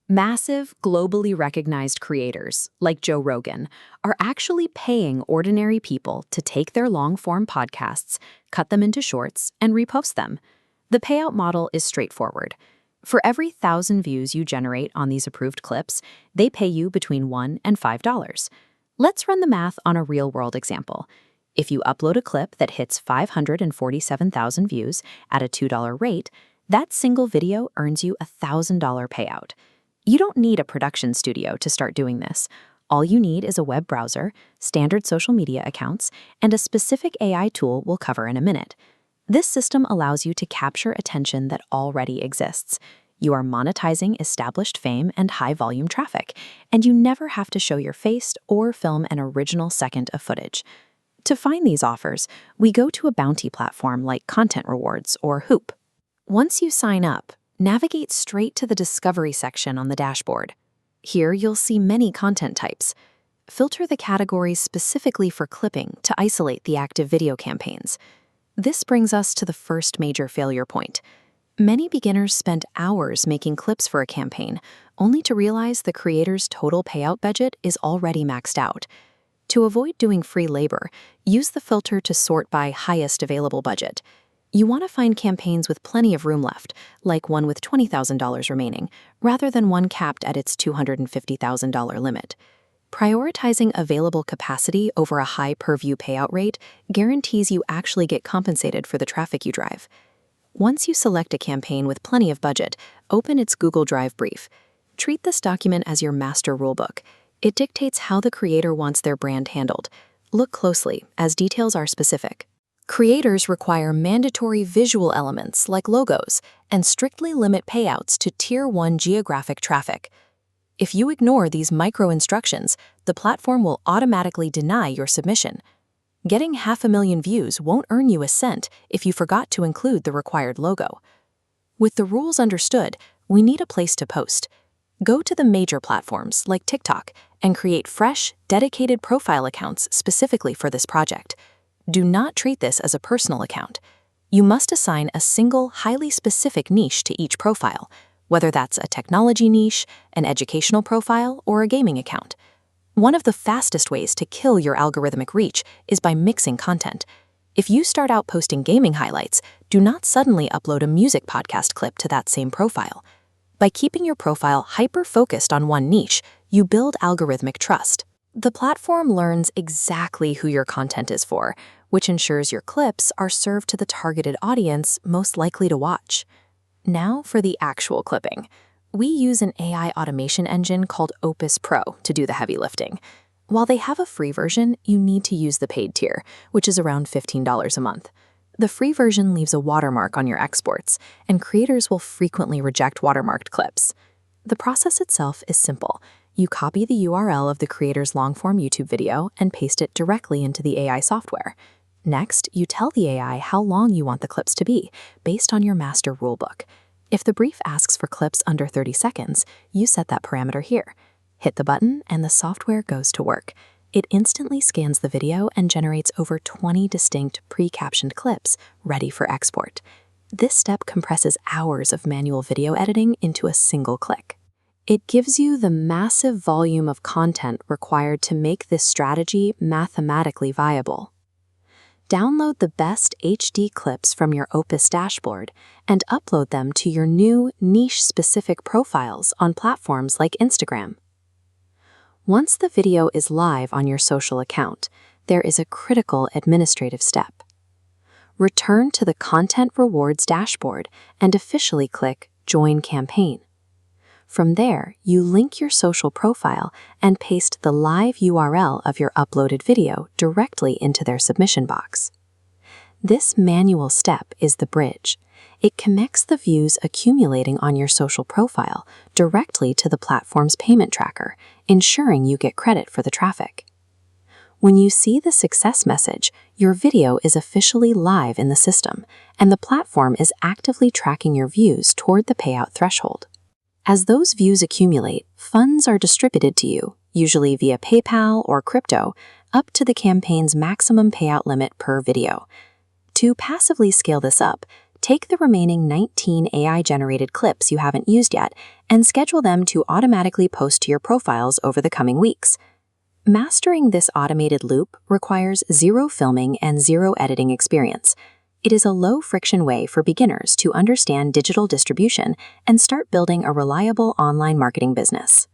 Massive, globally recognized creators, like Joe Rogan, are actually paying ordinary people to take their long-form podcasts, cut them into shorts, and repost them. The payout model is straightforward. For every 1,000 views you generate on these approved clips, they pay you between $1 and $5. Let's run the math on a real-world example. If you upload a clip that hits 547,000 views at a $2 rate, that single video earns you a $1,000 payout. You don't need a production studio to start doing this. All you need is a web browser, standard social media accounts, and a specific AI tool we'll cover in a minute. This system allows you to capture attention that already exists. You are monetizing established fame and high-volume traffic, and you never have to show your face or film an original second of footage. To find these offers, we go to a bounty platform like Content Rewards or Hoop. Once you sign up, navigate straight to the Discovery section on the dashboard. Here you'll see many content types. Filter the categories specifically for clipping to isolate the active video campaigns. This brings us to the first major failure point. Many beginners spend hours making clips for a campaign, only to realize the creator's total payout budget is already maxed out. To avoid doing free labor, use the filter to sort by highest available budget. You want to find campaigns with plenty of room left, like one with $20,000 remaining, rather than one capped at its $250,000 limit. Prioritizing available capacity over a high per-view payout rate guarantees you actually get compensated for the traffic you drive. Once you select a campaign with plenty of budget, open its Google Drive brief. Treat this document as your master rulebook. It dictates how the creator wants their brand handled. Look closely, as details are specific. Creators require mandatory visual elements like logos and strictly limit payouts to Tier 1 geographic traffic. If you ignore these micro-instructions, the platform will automatically deny your submission. Getting 500,000 views won't earn you a cent if you forgot to include the required logo. With the rules understood, we need a place to post. Go to the major platforms like TikTok and create fresh, dedicated profile accounts specifically for this project. Do not treat this as a personal account. You must assign a single, highly specific niche to each profile, whether that's a technology niche, an educational profile, or a gaming account. One of the fastest ways to kill your algorithmic reach is by mixing content. If you start out posting gaming highlights, do not suddenly upload a music podcast clip to that same profile. By keeping your profile hyper-focused on one niche, you build algorithmic trust. The platform learns exactly who your content is for, which ensures your clips are served to the targeted audience most likely to watch. Now for the actual clipping. We use an AI automation engine called Opus Pro to do the heavy lifting. While they have a free version, you need to use the paid tier, which is around $15 a month. The free version leaves a watermark on your exports, and creators will frequently reject watermarked clips. The process itself is simple. You copy the URL of the creator's long-form YouTube video and paste it directly into the AI software. Next, you tell the AI how long you want the clips to be, based on your master rulebook. If the brief asks for clips under 30 seconds, you set that parameter here. Hit the button and the software goes to work. It instantly scans the video and generates over 20 distinct pre-captioned clips ready for export. This step compresses hours of manual video editing into a single click. It gives you the massive volume of content required to make this strategy mathematically viable. Download the best HD clips from your Opus dashboard and upload them to your new niche-specific profiles on platforms like Instagram. Once the video is live on your social account, there is a critical administrative step. Return to the Content Rewards dashboard and officially click Join Campaign. From there, you link your social profile and paste the live URL of your uploaded video directly into their submission box. This manual step is the bridge. It connects the views accumulating on your social profile directly to the platform's payment tracker, ensuring you get credit for the traffic. When you see the success message, your video is officially live in the system, and the platform is actively tracking your views toward the payout threshold. As those views accumulate, funds are distributed to you, usually via PayPal or crypto, up to the campaign's maximum payout limit per video. To passively scale this up, take the remaining 19 AI-generated clips you haven't used yet and schedule them to automatically post to your profiles over the coming weeks. Mastering this automated loop requires zero filming and zero editing experience. It is a low-friction way for beginners to understand digital distribution and start building a reliable online marketing business.